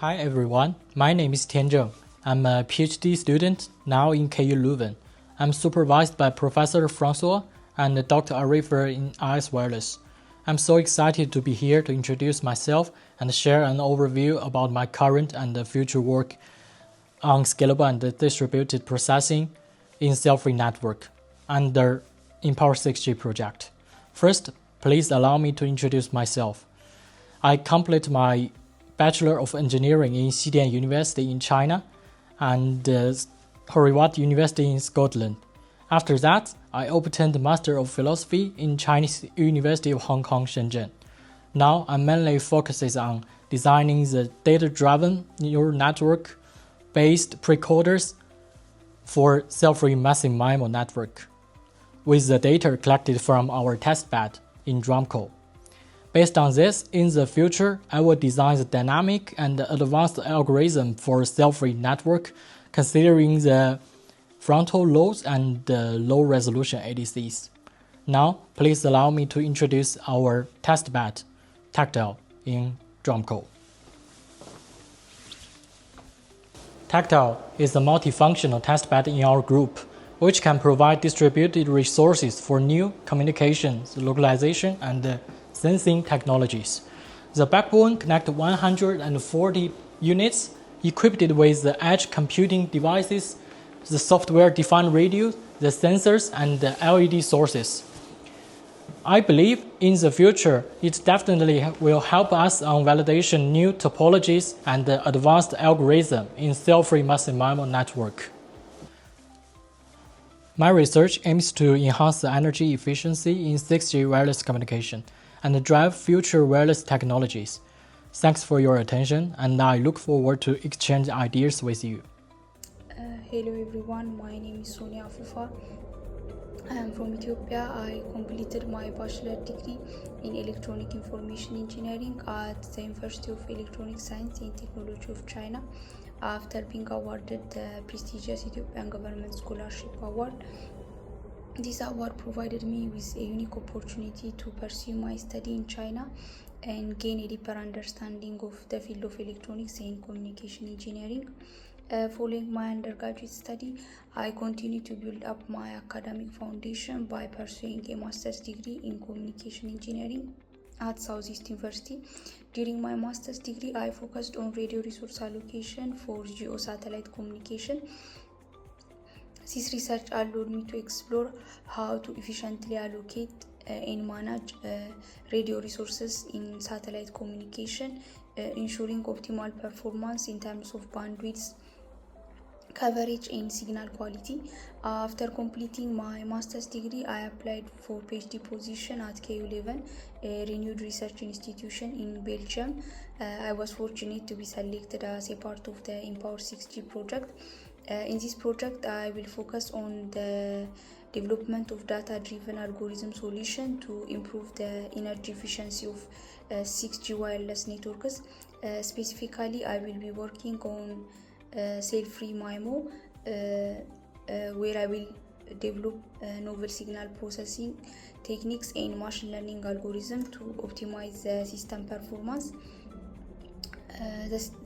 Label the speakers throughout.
Speaker 1: Hi everyone, my name is Tianzheng. I'm a PhD student now in KU Leuven. I'm supervised by Professor Francois and Dr. Arifer in IS Wireless. I'm so excited to be here to introduce myself and share an overview about my current and future work on scalable and distributed processing in cell-free network under EMPOWER6G project. First, please allow me to introduce myself. I completed my Bachelor of Engineering in Xidian University in China and Horiwat University in Scotland. After that, I obtained Master of Philosophy in Chinese University of Hong Kong, Shenzhen. Now I mainly focuses on designing the data-driven neural network-based precoders for cell-free massive MIMO network, with the data collected from our testbed in Drumco. Based on this, in the future, I will design the dynamic and advanced algorithm for cell-free network, considering the frontal loads and low-resolution ADCs. Now, please allow me to introduce our testbed, Tactile, in Drumco. Tactile is a multifunctional testbed in our group, which can provide distributed resources for new communications, localization, and sensing technologies. The backbone connects 140 units equipped with the edge computing devices, the software-defined radio, the sensors, and the LED sources. I believe in the future, it definitely will help us on validation new topologies and advanced algorithm in cell-free massive MIMO network. My research aims to enhance the energy efficiency in 6G wireless communication and drive future wireless technologies. Thanks for your attention, and I look forward to exchange ideas with you.
Speaker 2: Hello everyone, my name is Sonia Afufa. I am from Ethiopia. I completed my bachelor degree in electronic information engineering at the University of Electronic Science and Technology of China after being awarded the prestigious Ethiopian Government Scholarship Award. This award provided me with a unique opportunity to pursue my study in China and gain a deeper understanding of the field of electronics and communication engineering. Following my undergraduate study, I continued to build up my academic foundation by pursuing a master's degree in communication engineering at Southeast University. During my master's degree, I focused on radio resource allocation for geo-satellite communication. This research allowed me to explore how to efficiently allocate and manage radio resources in satellite communication, ensuring optimal performance in terms of bandwidth, coverage, and signal quality. After completing my master's degree, I applied for PhD position at KU Leuven, a renewed research institution in Belgium. I was fortunate to be selected as a part of the EMPOWER6G project. In this project, I will focus on the development of data-driven algorithm solution to improve the energy efficiency of 6G wireless networks. Specifically, I will be working on cell-free MIMO, where I will develop novel signal processing techniques and machine learning algorithms to optimize the system performance.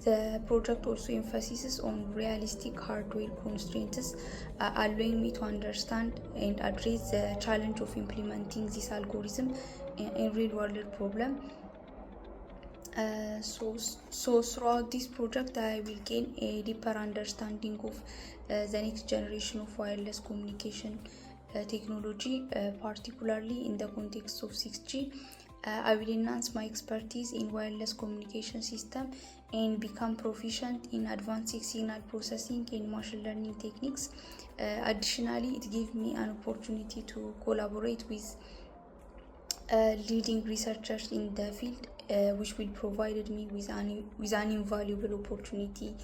Speaker 2: The project also emphasizes on realistic hardware constraints, allowing me to understand and address the challenge of implementing this algorithm in real-world problem. So throughout this project, I will gain a deeper understanding of the next generation of wireless communication technology, particularly in the context of 6G. I will enhance my expertise in wireless communication system and become proficient in advanced signal processing and machine learning techniques. Additionally, it gives me an opportunity to collaborate with leading researchers in the field, which will provide me with an invaluable opportunity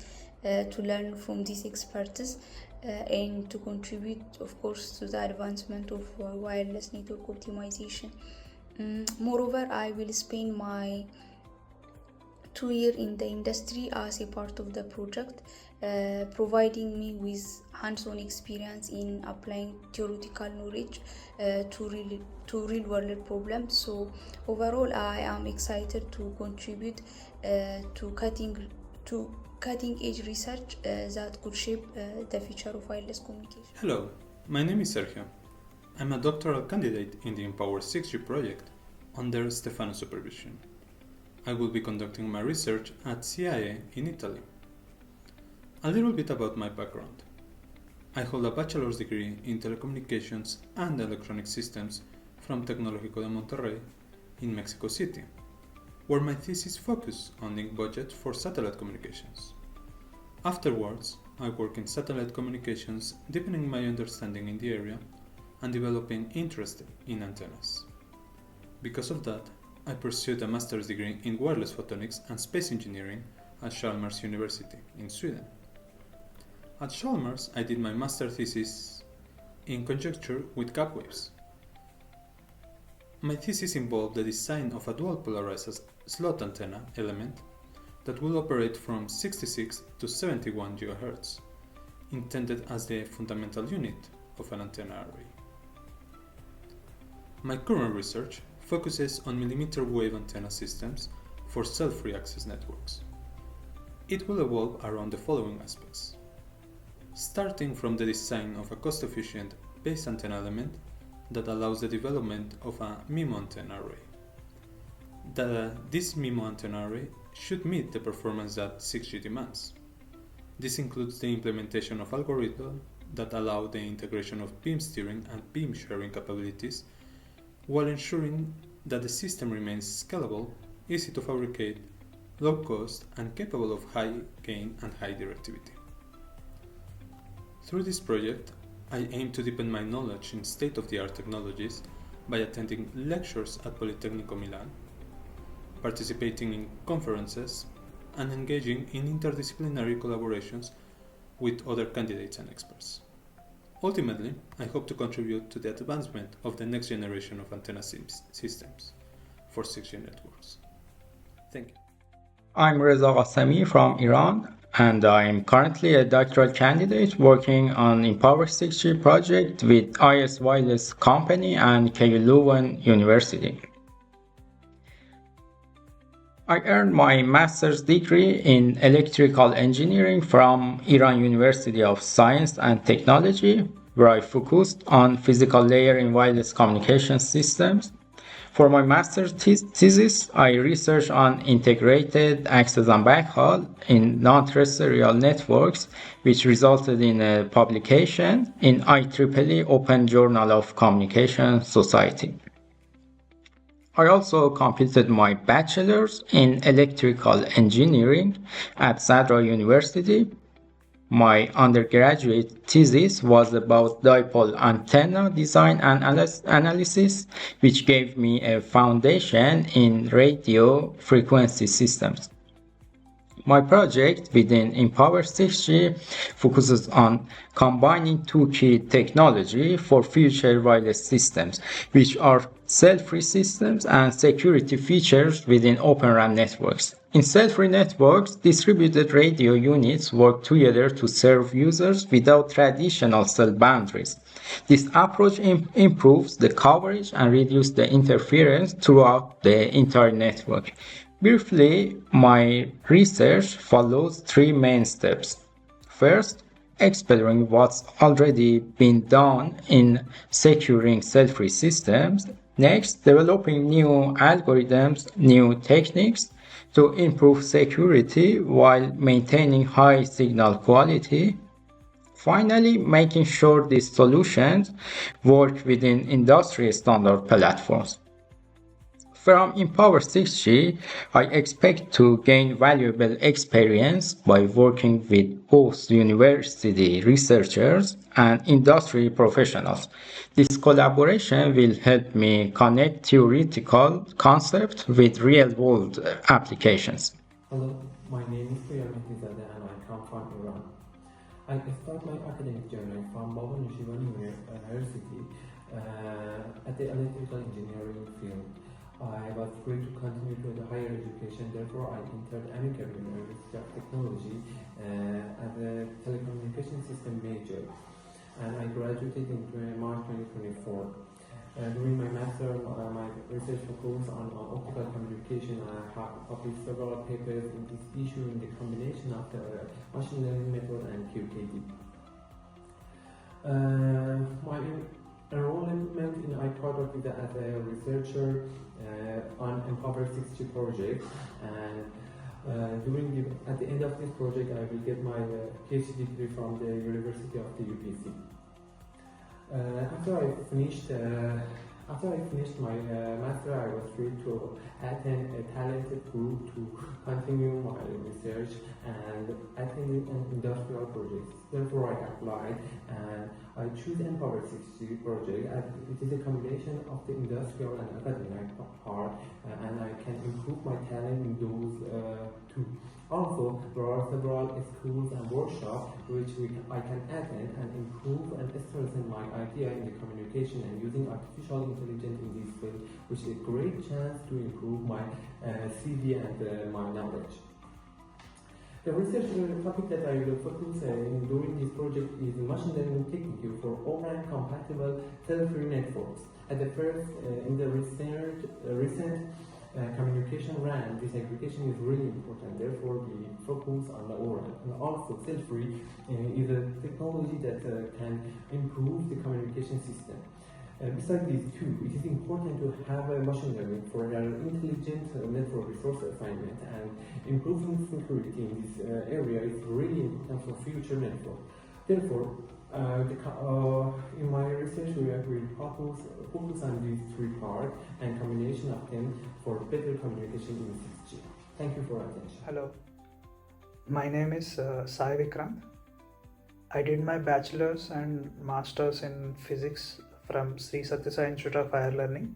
Speaker 2: to learn from these experts and to contribute, of course, to the advancement of wireless network optimization. Moreover, I will spend my 2 years in the industry as a part of the project, providing me with hands-on experience in applying theoretical knowledge to real-world problems. So overall, I am excited to contribute to to cutting-edge research that could shape the future of wireless communication.
Speaker 3: Hello, my name is Sergio. I'm a doctoral candidate in the EMPOWER6G project under Stefano's supervision. I will be conducting my research at CIA in Italy. A little bit about my background. I hold a bachelor's degree in telecommunications and electronic systems from Tecnológico de Monterrey in Mexico City, where my thesis focused on link budget for satellite communications. Afterwards, I work in satellite communications, deepening my understanding in the area and developing interest in antennas. Because of that, I pursued a master's degree in wireless photonics and space engineering at Chalmers University in Sweden. At Chalmers, I did my master thesis in conjecture with gap waves. My thesis involved the design of a dual polarized slot antenna element that will operate from 66 to 71 GHz, intended as the fundamental unit of an antenna array. My current research focuses on millimeter wave antenna systems for cell-free access networks. It will evolve around the following aspects. Starting from the design of a cost-efficient base antenna element that allows the development of a MIMO antenna array. This MIMO antenna array should meet the performance that 6G demands. This includes the implementation of algorithms that allow the integration of beam steering and beam sharing capabilities while ensuring that the system remains scalable, easy to fabricate, low cost, and capable of high gain and high directivity. Through this project, I aim to deepen my knowledge in state-of-the-art technologies by attending lectures at Politecnico Milan, participating in conferences, and engaging in interdisciplinary collaborations with other candidates and experts. Ultimately, I hope to contribute to the advancement of the next generation of antenna systems for 6G networks. Thank you.
Speaker 4: I'm Reza Qasemi from Iran, and I'm currently a doctoral candidate working on EMPOWER6G project with IS Wireless Company and KU Leuven University. I earned my master's degree in electrical engineering from Iran University of Science and Technology, where I focused on physical layer in wireless communication systems. For my master's thesis, I researched on integrated access and backhaul in non-terrestrial networks, which resulted in a publication in IEEE Open Journal of Communication Society. I also completed my bachelor's in electrical engineering at Zadra University. My undergraduate thesis was about dipole antenna design and analysis, which gave me a foundation in radio frequency systems. My project within EMPOWER6G focuses on combining two key technologies for future wireless systems, which are cell-free systems and security features within Open RAN networks. In cell-free networks, distributed radio units work together to serve users without traditional cell boundaries. This approach improves the coverage and reduces the interference throughout the entire network. Briefly, my research follows three main steps. First, exploring what's already been done in securing cell-free systems. Next, developing new algorithms, new techniques to improve security while maintaining high signal quality. Finally, making sure these solutions work within industry standard platforms. From EMPOWER6G, I expect to gain valuable experience by working with both university researchers and industry professionals. This collaboration will help me connect theoretical concepts with real-world applications.
Speaker 5: Hello, my name is Priya Mehdizadeh and I come from Iran. I start my academic journey from Baba Nushivan University at the electrical engineering field. I was free to continue to the higher education, therefore I entered American University of Technology as a telecommunication system major, and I graduated in March 2024. During my master, my research focused on optical communication. I have published several papers in this issue in the combination of the machine learning method and QKD. My enrollment in iProduct is as a researcher on EMPOWER6G project, and at the end of this project, I will get my PhD degree from the University of the UPC. After I finished my master, I was free to attend a talented group to continue my research and attend industrial projects. Therefore, I applied and I choose EMPOWER6G project as it is a combination of the industrial and academic part, and I can improve my talent in those two. Also, there are several schools and workshops which I can attend and improve and strengthen my idea in the communication and using artificial intelligence in this field, which is a great chance to improve my CV and my knowledge. The research topic that I will focus in during this project is machine learning technique for O-RAN compatible cell-free networks. At the first, in the recent communication RAN, this aggregation is really important. Therefore, we focus on the O-RAN. And also, cell-free is a technology that can improve the communication system. Besides these two, it is important to have a machine learning for an intelligent network resource assignment, and improving security in this area is really important for future network. Therefore, in my research, we will focus on these three parts and combination of them for better communication in 6G. Thank you for attention.
Speaker 6: Hello, my name is Sai Vikrant. I did my bachelor's and master's in physics from Sri Sathya Sai Institute of Higher Learning,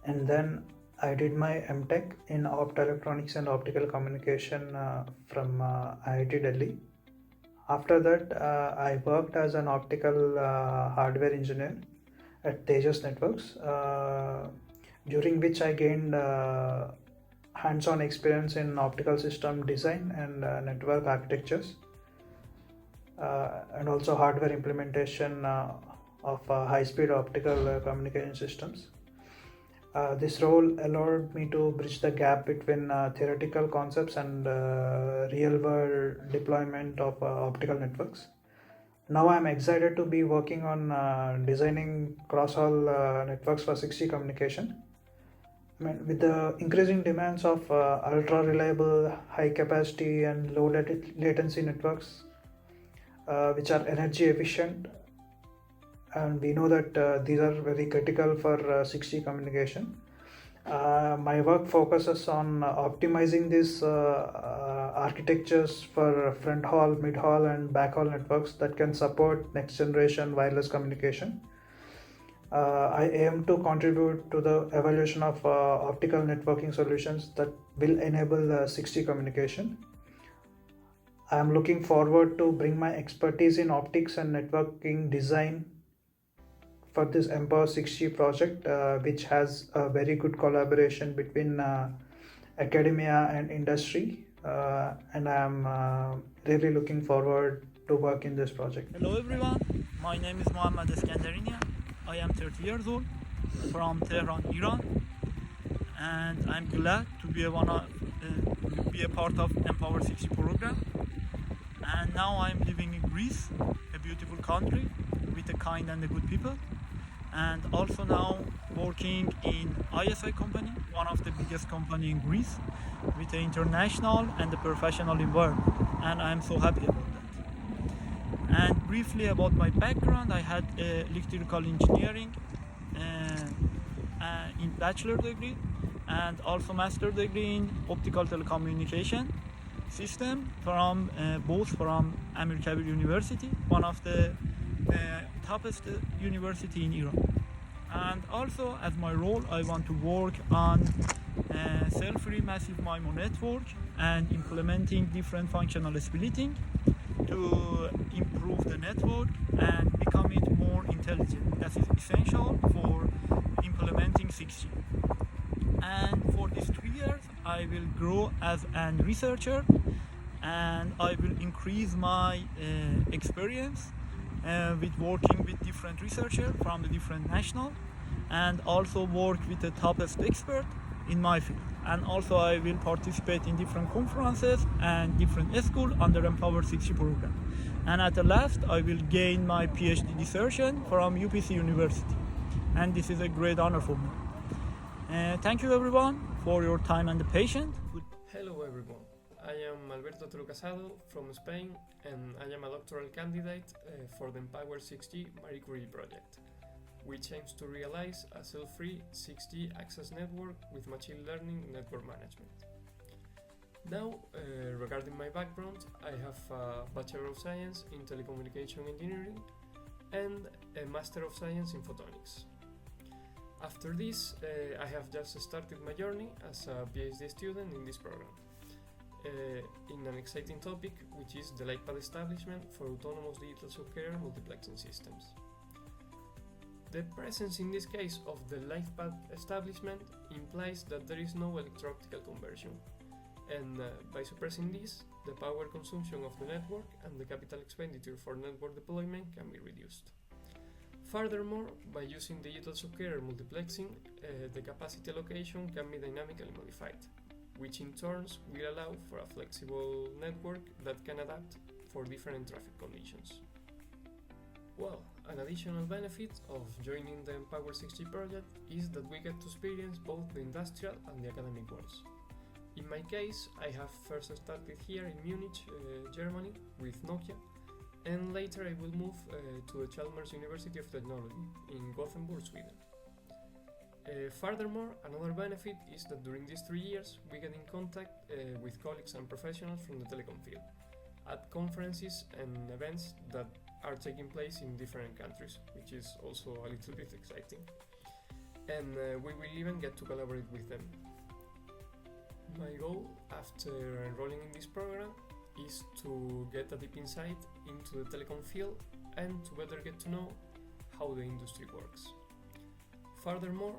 Speaker 6: and then I did my MTech in optoelectronics and optical communication from IIT Delhi. After that, I worked as an optical hardware engineer at Tejas Networks, during which I gained hands-on experience in optical system design and network architectures, and also hardware implementation of high-speed optical communication systems. This role allowed me to bridge the gap between theoretical concepts and real-world deployment of optical networks. Now I'm excited to be working on designing cross-haul networks for 6G communication. With the increasing demands of ultra-reliable, high-capacity and low-latency networks, which are energy efficient, and we know that these are very critical for 6G communication. My work focuses on optimizing these architectures for front haul, mid haul and back haul networks that can support next generation wireless communication. I aim to contribute to the evaluation of optical networking solutions that will enable 6G communication. I am looking forward to bring my expertise in optics and networking design for this EMPOWER6G project, which has a very good collaboration between academia and industry, and I am really looking forward to work in this project.
Speaker 7: Hello everyone, my name is Mohammad Eskandarinian. I am 30 years old, from Tehran, Iran, and I'm glad to be a part of EMPOWER6G program. And now I'm living in Greece, a beautiful country with a kind and a good people. And also now working in ISI company, one of the biggest company in Greece, with the international and the professional environment. And I'm so happy about that. And briefly about my background, I had electrical engineering in bachelor degree and also master degree in optical telecommunication system from both from Amir Kabir University, one of the toughest university in Iran. And also as my role, I want to work on cell-free massive MIMO network and implementing different functional splitting to improve the network and become it more intelligent. That is essential for implementing 6G. And for these 3 years, I will grow as a researcher and I will increase my experience with working with different researchers from the different national, and also work with the toppest expert in my field. And also I will participate in different conferences and different schools under EMPOWER6G program. And at the last, I will gain my PhD dissertation from UPC University. And this is a great honor for me. Thank you everyone for your time and patience.
Speaker 8: Hello everyone, I am Alberto Toro Casado from Spain, and I am a doctoral candidate for the EMPOWER6G Marie Curie project, which aims to realize a self-free 6G access network with machine learning network management. Now, regarding my background, I have a Bachelor of Science in Telecommunication Engineering and a Master of Science in Photonics. After this, I have just started my journey as a PhD student in this program, in an exciting topic, which is the lightpath establishment for autonomous digital subcarrier multiplexing systems. The presence in this case of the lightpath establishment implies that there is no electro-optical conversion, and by suppressing this, the power consumption of the network and the capital expenditure for network deployment can be reduced. Furthermore, by using digital subcarrier multiplexing, the capacity allocation can be dynamically modified, which in turn will allow for a flexible network that can adapt for different traffic conditions. Well, an additional benefit of joining the EMPOWER6G project is that we get to experience both the industrial and the academic worlds. In my case, I have first started here in Munich, Germany, with Nokia, and later I will move to the Chalmers University of Technology in Gothenburg, Sweden. Furthermore, another benefit is that during these 3 years we get in contact with colleagues and professionals from the telecom field at conferences and events that are taking place in different countries, which is also a little bit exciting. And we will even get to collaborate with them. My goal after enrolling in this program is to get a deep insight into the telecom field and to better get to know how the industry works. Furthermore,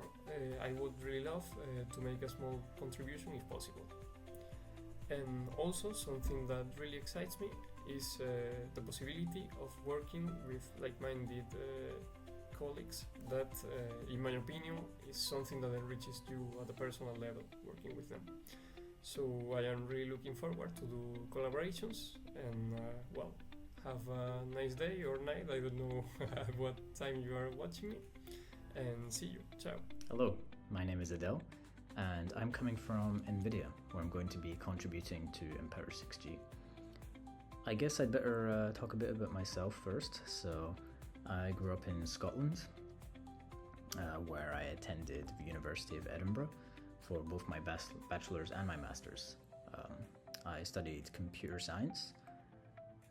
Speaker 8: I would really love to make a small contribution if possible. And also, something that really excites me is the possibility of working with like-minded colleagues that, in my opinion, is something that enriches you at a personal level, working with them. So I am really looking forward to do collaborations and, well, have a nice day or night, I don't know at what time you are watching me, and see you. Ciao.
Speaker 9: Hello, my name is Adele, and I'm coming from NVIDIA, where I'm going to be contributing to EMPOWER6G. I guess I'd better talk a bit about myself first. So I grew up in Scotland, where I attended the University of Edinburgh for both my bachelor's and my master's. I studied computer science,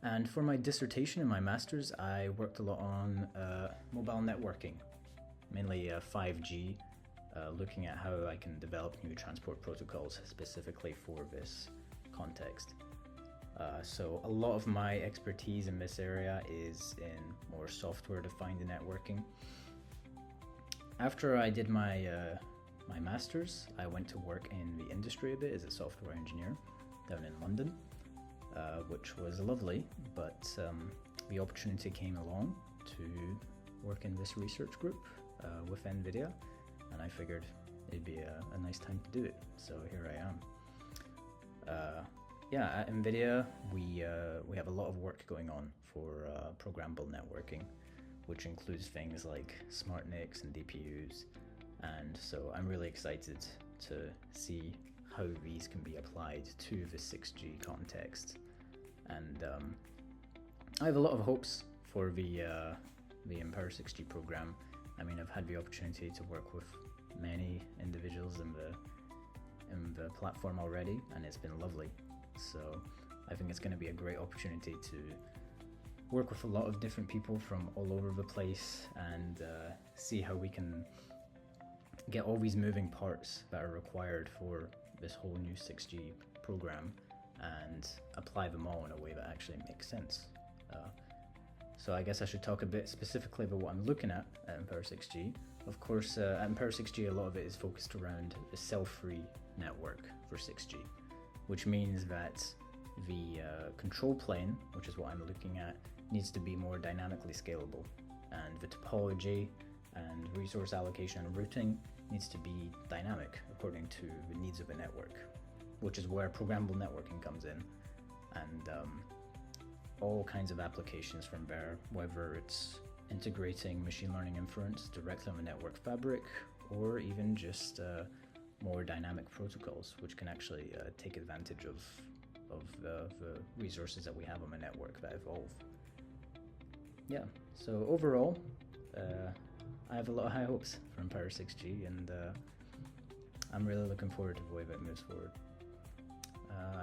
Speaker 9: and for my dissertation in my master's I worked a lot on mobile networking, mainly 5G, looking at how I can develop new transport protocols specifically for this context. So a lot of my expertise in this area is in more software-defined networking. After I did my master's, I went to work in the industry a bit as a software engineer down in London, which was lovely, but the opportunity came along to work in this research group with NVIDIA, and I figured it'd be a nice time to do it, so here I am. Yeah, at NVIDIA we have a lot of work going on for programmable networking, which includes things like smart NICs and DPUs, and so I'm really excited to see how these can be applied to the 6G context, and I have a lot of hopes for the EMPOWER6G program. I mean, I've had the opportunity to work with many individuals in the platform already, and it's been lovely. So I think it's going to be a great opportunity to work with a lot of different people from all over the place and see how we can get all these moving parts that are required for this whole new 6G program and apply them all in a way that actually makes sense. So I guess I should talk a bit specifically about what I'm looking at EMPOWER6G. Of course, at EMPOWER6G, a lot of it is focused around the self-free network for 6G, which means that the control plane, which is what I'm looking at, needs to be more dynamically scalable, and the topology and resource allocation and routing needs to be dynamic according to the needs of the network, which is where programmable networking comes in, and all kinds of applications from there, whether it's integrating machine learning inference directly on the network fabric, or even just more dynamic protocols, which can actually take advantage of the resources that we have on the network that evolve. Yeah, so overall, I have a lot of high hopes for EMPOWER6G, and I'm really looking forward to the way that it moves forward.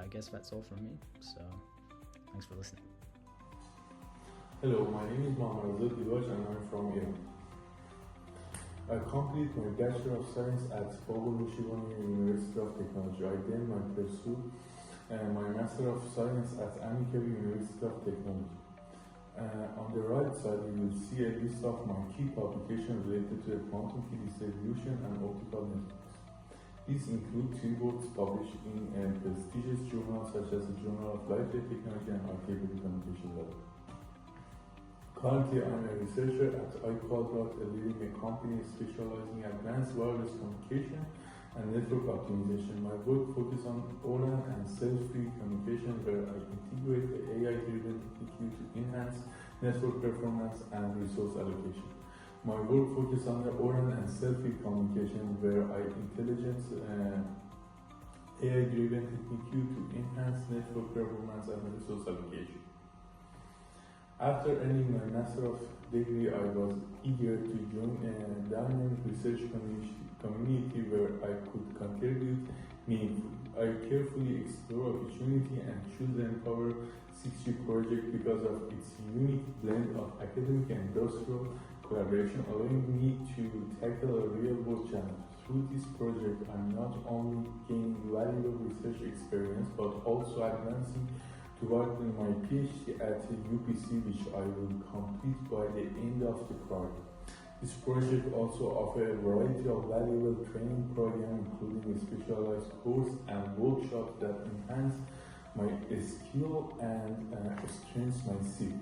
Speaker 9: I guess that's all from me, so thanks for listening.
Speaker 10: Hello, my name is Mohammad Divaj and I'm from Iran. I completed my Bachelor of Science at University of Technology. I then pursued my Master of Science at University of Technology. On the right side, you will see a list of my key publications related to the quantum key distribution and optical networks. These include 3 books published in prestigious journals such as the Journal of Light Ray Technology and Archival Communication Lab. Currently, I'm a researcher at iQuadrat, a leading company specializing in advanced wireless communication and network optimization. My work focuses on ORAN and self-free communication, where I integrate the AI-driven technique to enhance network performance and resource allocation. My work focuses on the ORAN and self-free communication, where I intelligence AI-driven technique to enhance network performance and resource allocation. After earning my Master of Degree, I was eager to join a dynamic research community where I could contribute meaningfully. I carefully explored opportunity and chose the EMPOWER6G project because of its unique blend of academic and industrial collaboration, allowing me to tackle a real-world challenge. Through this project, I'm not only gaining valuable research experience, but also advancing toward my PhD at UPC, which I will complete by the end of the project. This project also offers a variety of valuable training programs, including a specialized course and workshops that enhance my skill and strengthen my skill.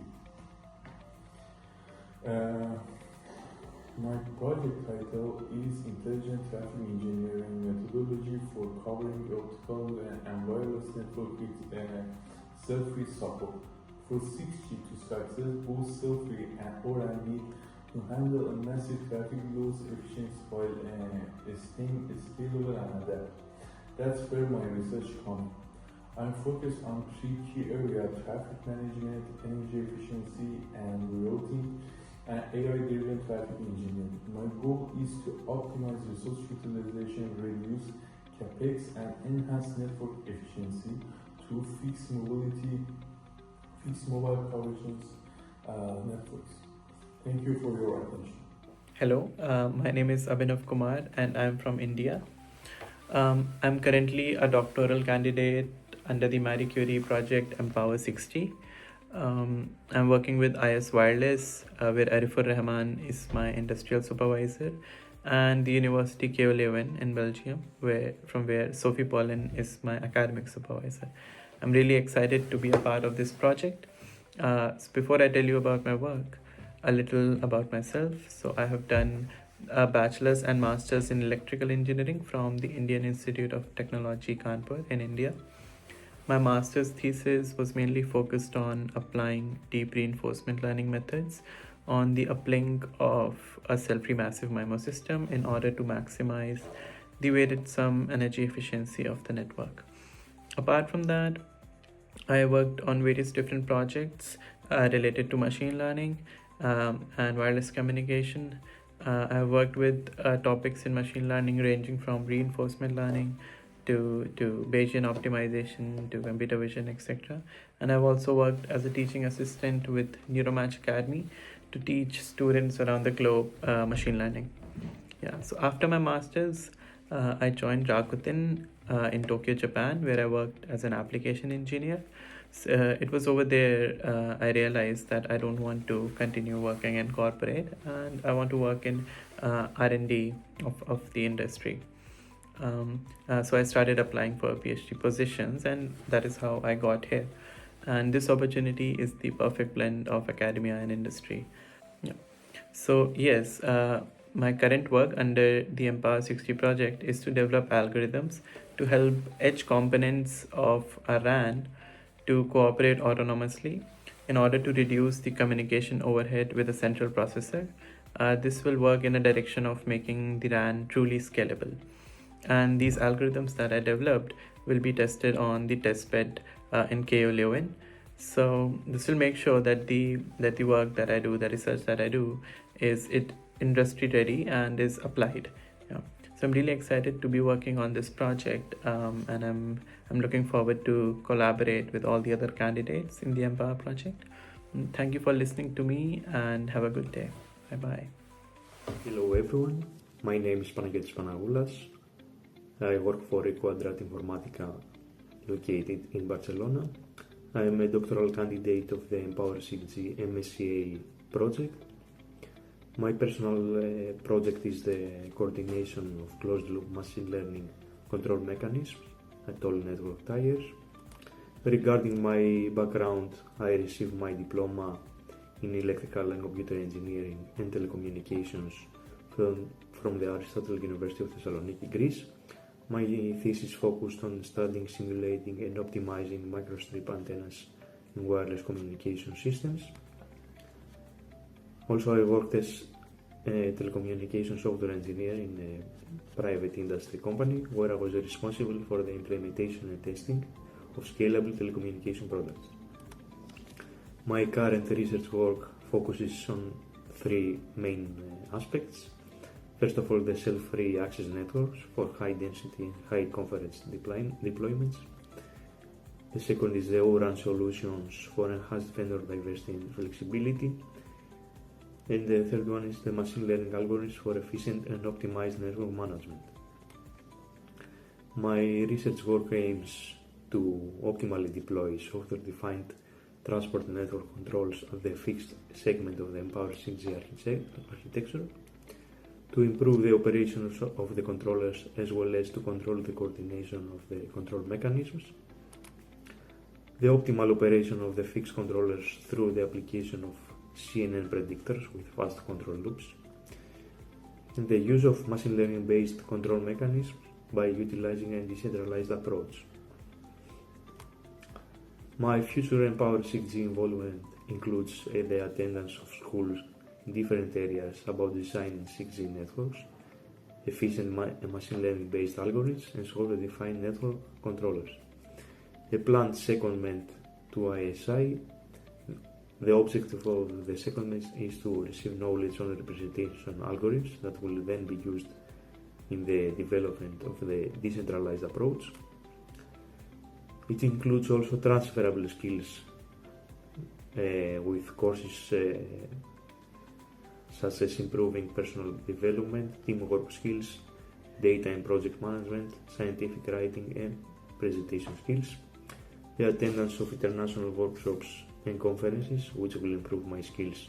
Speaker 10: My project title is Intelligent Traffic Engineering Methodology for Covering Optical and Wireless Network with Self-free support. For 6G to success, both self-free and ORAN need to handle a massive traffic loss efficiency while staying scalable and adapt. That's where my research comes. I'm focused on 3 key areas: traffic management, energy efficiency, and routing, and AI-driven traffic engineering. My goal is to optimize resource utilization, reduce capex, and enhance network efficiency through fixed mobility, fixed mobile coverages networks. Thank you for your attention.
Speaker 11: Hello, my name is Abhinav Kumar and I'm from India. I'm currently a doctoral candidate under the Marie Curie project EMPOWER6G. I'm working with IS Wireless, where Arifur Rahman is my industrial supervisor, and the University KU Leuven in Belgium, from where Sophie Pollen is my academic supervisor. I'm really excited to be a part of this project. So before I tell you about my work, a little about myself. So I have done a bachelor's and master's in electrical engineering from the Indian Institute of Technology, Kanpur in India. My master's thesis was mainly focused on applying deep reinforcement learning methods on the uplink of a self-free massive MIMO system in order to maximize the weighted sum energy efficiency of the network. Apart from that, I worked on various different projects related to machine learning and wireless communication. I worked with topics in machine learning ranging from reinforcement learning to Bayesian optimization to computer vision, etc. And I've also worked as a teaching assistant with Neuromatch Academy to teach students around the globe machine learning. Yeah. So after my master's, I joined Rakuten in Tokyo, Japan, where I worked as an application engineer. So, it was over there I realized that I don't want to continue working in corporate, and I want to work in R&D of the industry. So I started applying for PhD positions, and that is how I got here. and this opportunity is the perfect blend of academia and industry. Yeah. So yes, my current work under the EMPOWER6G project is to develop algorithms to help edge components of a RAN to cooperate autonomously in order to reduce the communication overhead with a central processor. This will work in a direction of making the RAN truly scalable. And these algorithms that I developed will be tested on the testbed in KU Leuven. So this will make sure that the work that I do, the research that I do, is industry ready and is applied. Yeah. So I'm really excited to be working on this project, and I'm looking forward to collaborate with all the other candidates in the EMPOWER project. Thank you for listening to me, and have a good day. Bye bye.
Speaker 12: Hello everyone, my name is Panagiotis Panagoulas. I work for Equadrat Informatica located in Barcelona. I am a doctoral candidate of the EMPOWER6G MSCA project. My personal project is the coordination of closed-loop machine learning control mechanisms at all network tiers. Regarding my background, I received my diploma in electrical and computer engineering and telecommunications from the Aristotle University of Thessaloniki, Greece. My thesis focused on studying, simulating and optimizing microstrip antennas in wireless communication systems. Also, I worked as a telecommunication software engineer in a private industry company where I was responsible for the implementation and testing of scalable telecommunication products. My current research work focuses on three main aspects. First of all, the self-free access networks for high density and high conference deployments. The second is the O-RAN solutions for enhanced vendor diversity and flexibility. And the third one is the machine learning algorithms for efficient and optimized network management. My research work aims to optimally deploy software-defined transport network controls at the fixed segment of the EMPOWER6G architecture, to improve the operations of the controllers as well as to control the coordination of the control mechanisms, the optimal operation of the fixed controllers through the application of CNN predictors with fast control loops, and the use of machine learning based control mechanisms by utilizing a decentralized approach. My future EMPOWER6G involvement includes the attendance of schools in different areas about designing 6G networks, efficient machine learning based algorithms, and software-defined network controllers. The planned secondment to ISI. The objective of the secondment is to receive knowledge on representation algorithms that will then be used in the development of the decentralized approach. It includes also transferable skills with courses such as improving personal development, teamwork skills, data and project management, scientific writing and presentation skills, the attendance of international workshops and conferences which will improve my skills